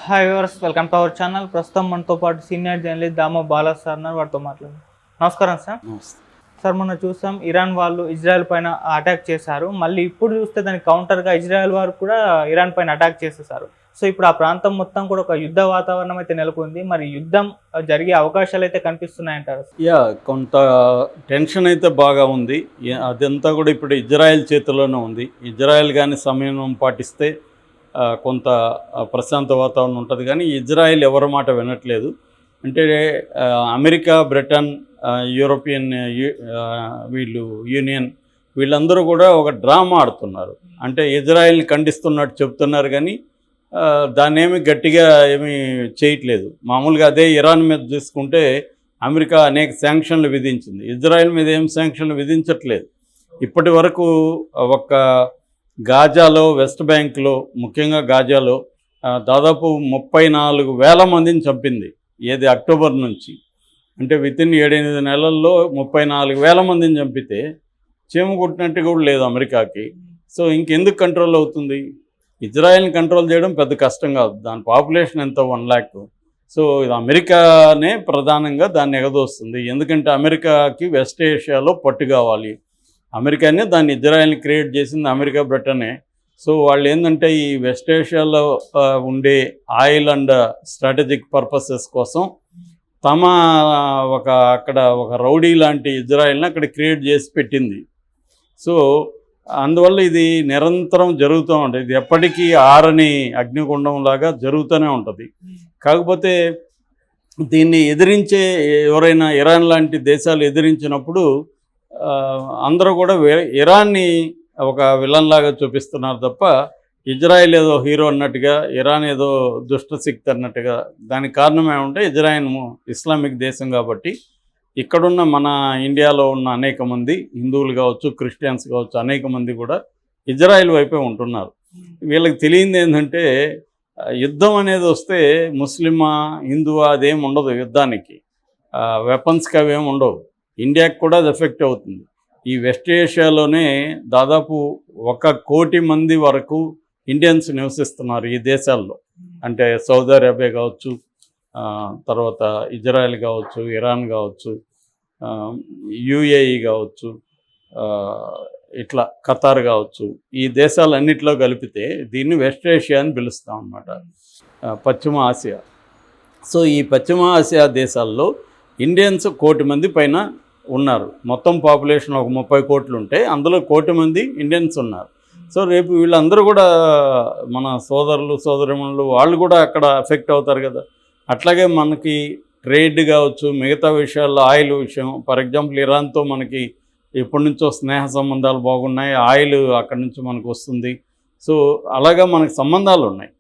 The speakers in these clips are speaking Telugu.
Hi viewers, welcome to our channel. ప్రస్తుతం మనతో పాటు senior journalist Damoh Bala sir ఉన్నారు. వారితో మాట్లాడారు. నమస్కారం సార్. సార్, మొన్న చూసాం ఇరాన్ వాళ్ళు ఇజ్రాయెల్ పైన అటాక్ చేశారు. మళ్ళీ ఇప్పుడు చూస్తే దానికి కౌంటర్గా ఇజ్రాయెల్ వారు కూడా ఇరాన్ పైన అటాక్ చేసేసారు. సో ఇప్పుడు ఆ ప్రాంతం మొత్తం కూడా ఒక యుద్ధ వాతావరణం అయితే నెలకొంది. మరి యుద్ధం జరిగే అవకాశాలు అయితే కనిపిస్తున్నాయంటారు? కొంత టెన్షన్ అయితే బాగా ఉంది. అదంతా కూడా ఇప్పుడు ఇజ్రాయెల్ చేతిలోనే ఉంది. ఇజ్రాయెల్ కానీ సమయం పాటిస్తే కొంత ప్రశాంత వాతావరణం ఉంటుంది. కానీ ఇజ్రాయెల్ ఎవరి మాట వినట్లేదు. అంటే అమెరికా, బ్రిటన్, యూరోపియన్ యూనియన్ వీళ్ళందరూ కూడా ఒక డ్రామా ఆడుతున్నారు. అంటే ఇజ్రాయెల్ని ఖండిస్తున్నట్టు చెప్తున్నారు, కానీ దాన్ని ఏమి గట్టిగా ఏమీ చేయట్లేదు. మామూలుగా అదే ఇరాన్ మీద చూసుకుంటే అమెరికా అనేక శాంక్షన్లు విధించింది. ఇజ్రాయెల్ మీద ఏం శాంక్షన్లు విధించట్లేదు. ఇప్పటి వరకు ఒక గాజాలో, వెస్ట్ బ్యాంక్లో, ముఖ్యంగా గాజాలో దాదాపు 34,000 మందిని చంపింది. ఏది అక్టోబర్ నుంచి, అంటే వితిన్ 7-8 నెలల్లో 34,000 మందిని చంపితే చీమ కుట్టినట్టు కూడా లేదు అమెరికాకి. సో ఇంకెందుకు కంట్రోల్ అవుతుంది? ఇజ్రాయెల్ని కంట్రోల్ చేయడం పెద్ద కష్టం కాదు. దాని పాపులేషన్ ఎంతో 1 lakh. సో ఇది అమెరికానే ప్రధానంగా దాన్ని ఎగదోస్తుంది. ఎందుకంటే అమెరికాకి వెస్ట్ ఏషియాలో పట్టు కావాలి. అమెరికానే దాన్ని ఇజ్రాయెల్ని క్రియేట్ చేసింది అమెరికా, బ్రిటనే. సో వాళ్ళు ఏంటంటే ఈ వెస్ట్ ఏషియాలో ఉండే ఆయిల్ అండ్ స్ట్రాటజిక్ పర్పసెస్ కోసం అక్కడ ఒక రౌడీ లాంటి ఇజ్రాయెల్ని అక్కడ క్రియేట్ చేసి పెట్టింది. సో అందువల్ల ఇది నిరంతరం జరుగుతూ ఉంటుంది. ఇది ఎప్పటికీ ఆరని అగ్నిగుండం లాగా జరుగుతూనే ఉంటుంది. కాకపోతే దీన్ని ఎదిరించే ఎవరైనా ఇరాన్ లాంటి దేశాలు ఎదిరించినప్పుడు అందరూ కూడా ఇరాన్ని ఒక విలన్ లాగా చూపిస్తున్నారు తప్ప ఇజ్రాయెల్ ఏదో హీరో అన్నట్టుగా, ఇరాన్ ఏదో దుష్టశక్తి అన్నట్టుగా. దానికి కారణం ఏమంటే ఇజ్రాయెల్ ఇస్లామిక్ దేశం కాబట్టి ఇక్కడున్న మన ఇండియాలో ఉన్న అనేక మంది హిందువులు కావచ్చు, క్రిస్టియన్స్ కావచ్చు, అనేక మంది కూడా ఇజ్రాయెల్ వైపే ఉంటున్నారు. వీళ్ళకి తెలియంది ఏంటంటే యుద్ధం అనేది వస్తే ముస్లిమా, హిందువా అదేం ఉండదు. యుద్ధానికి వెపన్స్కి అవేమి ఉండవు. ఇండియాకి కూడా అది ఎఫెక్ట్ అవుతుంది. ఈ వెస్ట్ ఏషియాలోనే దాదాపు 1 కోటి మంది వరకు ఇండియన్స్ నివసిస్తున్నారు ఈ దేశాల్లో. అంటే సౌదీ అరేబియా కావచ్చు, తర్వాత ఇజ్రాయెల్ కావచ్చు, ఇరాన్ కావచ్చు, యుఏఈ కావచ్చు, ఇట్లా ఖతార్ కావచ్చు. ఈ దేశాలన్నింటిలో కలిపితే దీన్ని వెస్ట్ ఏషియా అని పిలుస్తాం అన్నమాట, పశ్చిమ ఆసియా. సో ఈ పశ్చిమ ఆసియా దేశాల్లో ఇండియన్స్ 1 కోటి మంది పైన ఉన్నారు. మొత్తం పాపులేషన్ ఒక 30 కోట్లు ఉంటే అందులో 1 కోటి మంది ఇండియన్స్ ఉన్నారు. సో రేపు వీళ్ళందరూ కూడా మన సోదరులు, సోదరిమణులు వాళ్ళు కూడా అక్కడ ఎఫెక్ట్ అవుతారు కదా. అట్లాగే మనకి ట్రేడ్ కావచ్చు, మిగతా విషయాల్లో ఆయిల్ విషయం, ఫర్ ఎగ్జాంపుల్ ఇరాన్తో మనకి ఎప్పటి నుంచో స్నేహ సంబంధాలు బాగున్నాయి. ఆయిల్ అక్కడి నుంచి మనకు వస్తుంది. సో అలాగా మనకు సంబంధాలు ఉన్నాయి.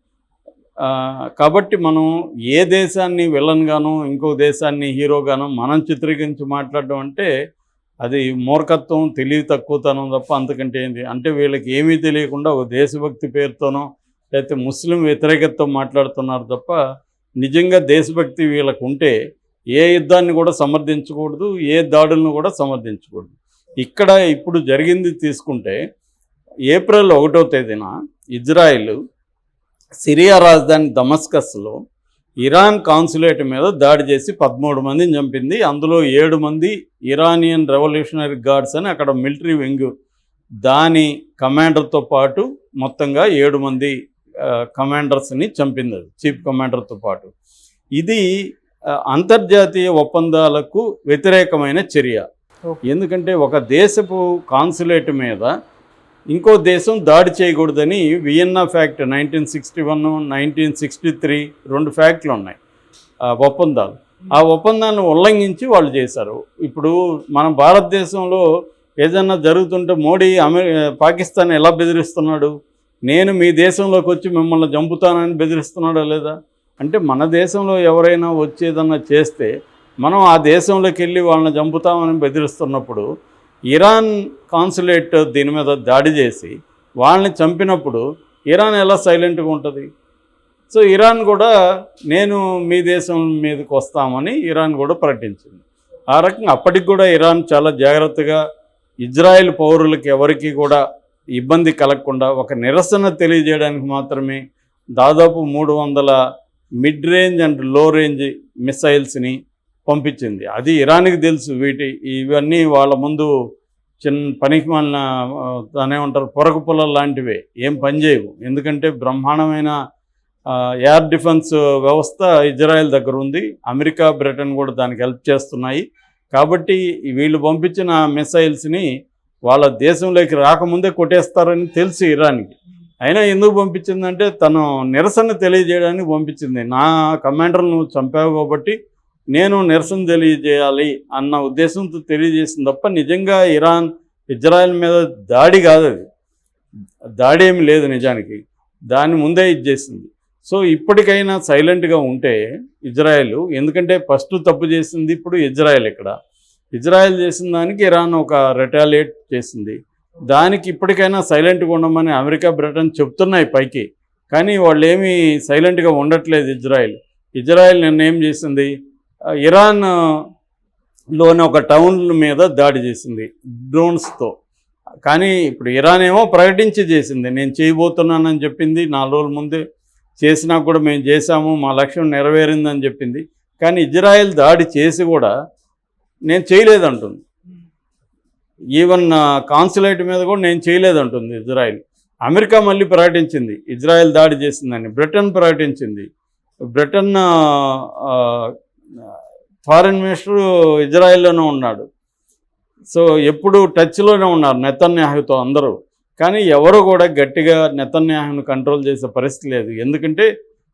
కాబట్టి మనం ఏ దేశాన్ని విలన్గానో, ఇంకో దేశాన్ని హీరోగానో మనం చిత్రీకరించి మాట్లాడడం అంటే అది మూర్ఖత్వం, తెలివి తక్కువతనం తప్ప అంతకంటే ఏంటి. అంటే వీళ్ళకి ఏమీ తెలియకుండా ఒక దేశభక్తి పేరుతోనో లేకపోతే ముస్లిం వ్యతిరేకతతో మాట్లాడుతున్నారు తప్ప నిజంగా దేశభక్తి వీళ్ళకు ఉంటే ఏ యుద్ధాన్ని కూడా సమర్థించకూడదు, ఏ దాడులను కూడా సమర్థించకూడదు. ఇక్కడ ఇప్పుడు జరిగింది తీసుకుంటే ఏప్రిల్ 1వ తేదీన ఇజ్రాయిల్ సిరియా రాజధాని దమస్కస్లో ఇరాన్ కాన్సులేట్ మీద దాడి చేసి 13 మందిని చంపింది. అందులో 7 మంది ఇరానియన్ రెవల్యూషనరీ గార్డ్స్ అని అక్కడ మిలిటరీ వింగ్ దాని కమాండర్తో పాటు మొత్తంగా 7 మంది కమాండర్స్ని చంపింది, చీఫ్ కమాండర్తో పాటు. ఇది అంతర్జాతీయ ఒప్పందాలకు వ్యతిరేకమైన చర్య. ఎందుకంటే ఒక దేశపు కాన్సులేట్ మీద ఇంకో దేశం దాడి చేయకూడదని వియన్నా ఫ్యాక్ట్ 1961, 1963 2 ఫ్యాక్ట్లు ఉన్నాయి, ఒప్పందాలు. ఆ ఒప్పందాన్ని ఉల్లంఘించి వాళ్ళు చేశారు. ఇప్పుడు మన భారతదేశంలో ఏదన్నా జరుగుతుంటే మోడీ పాకిస్తాన్ ఎలా బెదిరిస్తున్నాడు? నేను మీ దేశంలోకి వచ్చి మిమ్మల్ని చంపుతానని బెదిరిస్తున్నాడా లేదా? అంటే మన దేశంలో ఎవరైనా వచ్చేదన్నా చేస్తే మనం ఆ దేశంలోకి వెళ్ళి వాళ్ళని చంపుతామని బెదిరిస్తున్నప్పుడు ఇరాన్ కాన్సులేట్ దీని మీద దాడి చేసి వాళ్ళని చంపినప్పుడు ఇరాన్ ఎలా సైలెంట్గా ఉంటుంది? సో ఇరాన్ కూడా నేను మీ దేశం మీదకి వస్తామని ఇరాన్ కూడా ప్రకటించింది. ఆ రకంగా అప్పటికి కూడా ఇరాన్ చాలా జాగ్రత్తగా ఇజ్రాయెల్ పౌరులకు ఎవరికి కూడా ఇబ్బంది కలగకుండా ఒక నిరసన తెలియజేయడానికి మాత్రమే దాదాపు 300 మిడ్ రేంజ్ అండ్ లో రేంజ్ మిసైల్స్ని పంపించింది. అది ఇరాన్కి తెలుసు ఇవన్నీ వాళ్ళ ముందు చిన్న పనికి మాలిన దానే ఉంటారు పొరకు పొలాలు లాంటివే, ఏం పనిచేయవు. ఎందుకంటే బ్రహ్మాండమైన ఎయిర్ డిఫెన్స్ వ్యవస్థ ఇజ్రాయెల్ దగ్గర ఉంది. అమెరికా, బ్రిటన్ కూడా దానికి హెల్ప్ చేస్తున్నాయి. కాబట్టి వీళ్ళు పంపించిన మిసైల్స్ని వాళ్ళ దేశంలోకి రాకముందే కొట్టేస్తారని తెలుసు ఇరాన్కి. అయినా ఎందుకు పంపించిందంటే తను నిరసన తెలియజేయడానికి పంపించింది. నా కమాండర్ను చంపావు కాబట్టి నేను నిరసన తెలియజేయాలి అన్న ఉద్దేశంతో తెలియజేసింది తప్ప నిజంగా ఇజ్రాయెల్ మీద దాడి కాదు. అది దాడి ఏమి లేదు నిజానికి, దాని ముందే ఇచ్చేసింది. సో ఇప్పటికైనా సైలెంట్గా ఉంటే ఇజ్రాయెల్, ఎందుకంటే ఫస్ట్ తప్పు చేసింది ఇప్పుడు ఇజ్రాయెల్. ఇజ్రాయెల్ చేసిన దానికి ఇరాన్ ఒక రిటాలియేట్ చేసింది. దానికి ఇప్పటికైనా సైలెంట్గా ఉండమని అమెరికా, బ్రిటన్ చెప్తున్నాయి పైకి, కానీ వాళ్ళు ఏమీ సైలెంట్గా ఉండట్లేదు. ఇజ్రాయెల్ నిన్న ఏం చేసింది, ఇరాన్లోని ఒక టౌన్ మీద దాడి చేసింది డ్రోన్స్తో. కానీ ఇప్పుడు ఇరాన్ ఏమో ప్రకటించి చేసింది, నేను చేయబోతున్నానని చెప్పింది. 4 రోజుల ముందే చేసినా కూడా మేము చేశాము, మా లక్ష్యం నెరవేరిందని చెప్పింది. కానీ ఇజ్రాయెల్ దాడి చేసి కూడా నేను చేయలేదంటుంది. ఈవెన్ కాన్సులేట్ మీద కూడా నేను చేయలేదంటుంది ఇజ్రాయెల్. అమెరికా మళ్ళీ ప్రకటించింది ఇజ్రాయెల్ దాడి చేసిందని. బ్రిటన్ ప్రకటించింది. బ్రిటన్ ఫారిన్ మినిస్టర్ ఇజ్రాయెల్లోనే ఉన్నాడు. సో ఎప్పుడు టచ్లోనే ఉన్నారు నెతన్యాహుతో అందరూ. కానీ ఎవరు కూడా గట్టిగా నెతన్యాహును కంట్రోల్ చేసే పరిస్థితి లేదు. ఎందుకంటే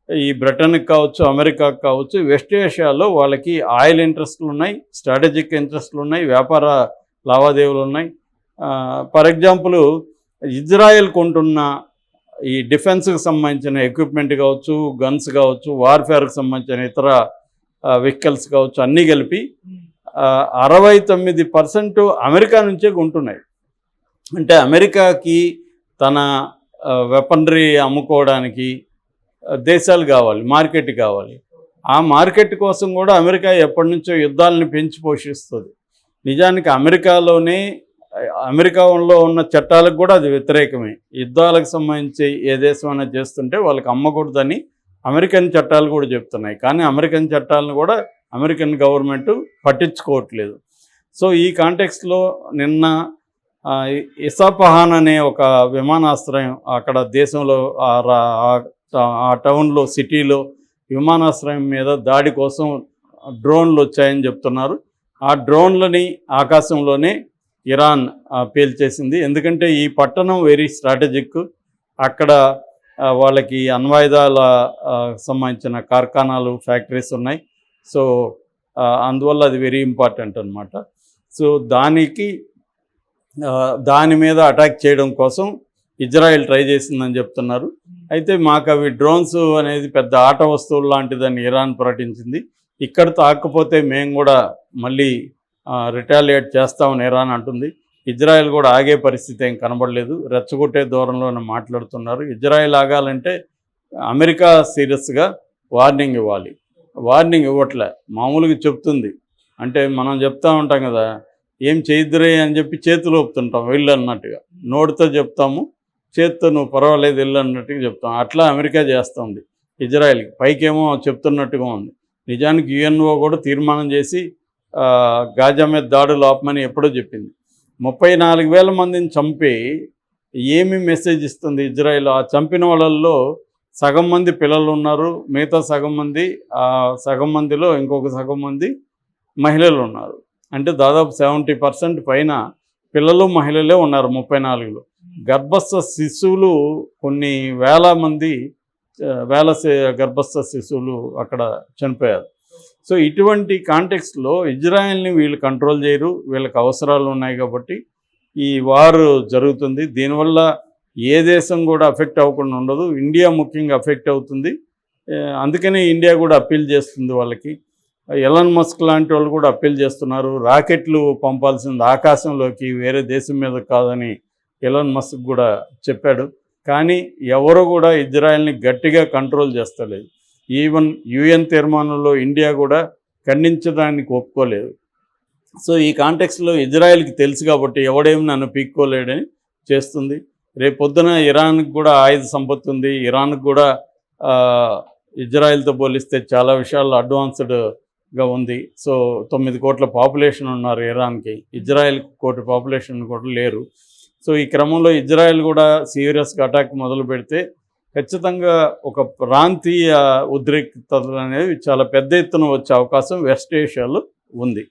ఈ బ్రిటన్కి కావచ్చు, అమెరికాకి కావచ్చు, వెస్ట్ ఏషియాలో వాళ్ళకి ఆయిల్ ఇంట్రెస్ట్లు ఉన్నాయి, స్ట్రాటజిక్ ఇంట్రెస్ట్లు ఉన్నాయి, వ్యాపార లావాదేవీలు ఉన్నాయి. ఫర్ ఎగ్జాంపుల్ ఇజ్రాయెల్ కొంటున్న ఈ డిఫెన్స్కి సంబంధించిన ఎక్విప్మెంట్ కావచ్చు, గన్స్ కావచ్చు, వార్ఫేర్కి సంబంధించిన ఇతర వెహికల్స్ కావచ్చు, అన్నీ కలిపి 69% అమెరికా నుంచే కొంటున్నాయి. అంటే అమెరికాకి తన వెపనరీ అమ్ముకోవడానికి దేశాలు కావాలి, మార్కెట్ కావాలి. ఆ మార్కెట్ కోసం కూడా అమెరికా ఎప్పటి నుంచో యుద్ధాలను పెంచి పోషిస్తుంది. నిజానికి అమెరికాలో ఉన్న చట్టాలకు కూడా అది వ్యతిరేకమే. యుద్ధాలకు సంబంధించి ఏ దేశమైనా చేస్తుంటే వాళ్ళకి అమ్మకూడదని అమెరికన్ చట్టాలు కూడా చెప్తున్నాయి. కానీ అమెరికన్ చట్టాలను కూడా అమెరికన్ గవర్నమెంట్ పట్టించుకోవట్లేదు. సో ఈ కాంటెక్స్ట్లో నిన్న ఇసాపహాన్ అనే ఒక విమానాశ్రయం అక్కడ దేశంలో ఆ టౌన్లో, సిటీలో విమానాశ్రయం మీద దాడి కోసం డ్రోన్లు వచ్చాయని చెప్తున్నారు. ఆ డ్రోన్లని ఆకాశంలోనే ఇరాన్ పేల్చేసింది. ఎందుకంటే ఈ పట్టణం వెరీ స్ట్రాటజిక్. అక్కడ వాళ్ళకి అణ్వాయుధాల సంబంధించిన కార్ఖానాలు, ఫ్యాక్టరీస్ ఉన్నాయి. సో అందువల్ల అది వెరీ ఇంపార్టెంట్ అనమాట. సో దాని మీద అటాక్ చేయడం కోసం ఇజ్రాయెల్ ట్రై చేసిందని చెప్తున్నారు. అయితే మాకు అవి డ్రోన్స్ అనేది పెద్ద ఆట వస్తువులు లాంటిదని ఇరాన్ ప్రకటించింది. ఇక్కడ తాకపోతే మేము కూడా మళ్ళీ రిటాలియేట్ చేస్తామని ఇరాన్ అంటుంది. ఇజ్రాయెల్ కూడా ఆగే పరిస్థితి ఏం కనబడలేదు, రెచ్చగొట్టే దూరంలోనే మాట్లాడుతున్నారు. ఇజ్రాయెల్ ఆగాలంటే అమెరికా సీరియస్గా వార్నింగ్ ఇవ్వాలి. వార్నింగ్ ఇవ్వట్లే, మామూలుగా చెప్తుంది. అంటే మనం చెప్తా ఉంటాం కదా, ఏం చేయద్దురే అని చెప్పి చేతులు ఒప్పుతుంటాం వెళ్ళు అన్నట్టుగా. నోటితో చెప్తాము, చేత్తో నువ్వు పర్వాలేదు వెళ్ళు అన్నట్టుగా చెప్తాం. అట్లా అమెరికా చేస్తుంది ఇజ్రాయెల్కి. పైకేమో చెప్తున్నట్టుగా ఉంది. నిజానికి యుఎన్ఓ కూడా తీర్మానం చేసి గాజా మీద దాడులు ఆపమని ఎప్పుడో చెప్పింది. 34,000 మందిని చంపి ఏమి మెసేజ్ ఇస్తుంది ఇజ్రాయెల్? ఆ చంపిన వాళ్ళల్లో సగం మంది పిల్లలు ఉన్నారు, మిగతా సగం మందిలో ఇంకొక సగం మంది మహిళలు ఉన్నారు. అంటే దాదాపు 70% పైన పిల్లలు, మహిళలే ఉన్నారు 34లో. గర్భస్థ శిశువులు కొన్ని వేల గర్భస్థ శిశువులు అక్కడ చనిపోయారు. సో ఇటువంటి కాంటెక్స్ట్లో ఇజ్రాయెల్ని వీళ్ళు కంట్రోల్ చేయరు, వీళ్ళకి అవసరాలు ఉన్నాయి కాబట్టి ఈ వార్ జరుగుతుంది. దీనివల్ల ఏ దేశం కూడా అఫెక్ట్ అవ్వకుండా ఉండదు, ఇండియా ముఖ్యంగా అఫెక్ట్ అవుతుంది. అందుకనే ఇండియా కూడా అప్పీల్ చేస్తుంది వాళ్ళకి. ఎలాన్ మస్క్ లాంటి వాళ్ళు కూడా అప్పీల్ చేస్తున్నారు. రాకెట్లు పంపాల్సింది ఆకాశంలోకి, వేరే దేశం మీద కాదని ఎలాన్ మస్క్ కూడా చెప్పాడు. కానీ ఎవరు కూడా ఇజ్రాయెల్ని గట్టిగా కంట్రోల్ చేస్తలేదు. ఈవెన్ యుఎన్ తీర్మానంలో ఇండియా కూడా ఖండించడానికి ఒప్పుకోలేదు. సో ఈ కాంటెక్స్లో ఇజ్రాయెల్కి తెలుసు కాబట్టి ఎవడేమి నన్ను పీక్కోలేడని చేస్తుంది. రేపొద్దున ఇరాన్కి కూడా ఆయుధ సంపత్తి ఉంది, ఇరాన్కి కూడా ఇజ్రాయెల్తో పోలిస్తే చాలా విషయాల్లో అడ్వాన్స్డ్గా ఉంది. సో 9 కోట్ల పాపులేషన్ ఉన్నారు ఇరాన్కి, ఇజ్రాయెల్ 1 కోటి పాపులేషన్ కూడా లేరు. సో ఈ క్రమంలో ఇజ్రాయెల్ కూడా సీరియస్గా అటాక్ మొదలు పెడితే ఖచ్చితంగా ఒక ప్రాంతీయ ఉద్రిక్తతలు అనేవి చాలా పెద్ద ఎత్తున వచ్చే అవకాశం వెస్ట్ ఏషియాలో ఉంది.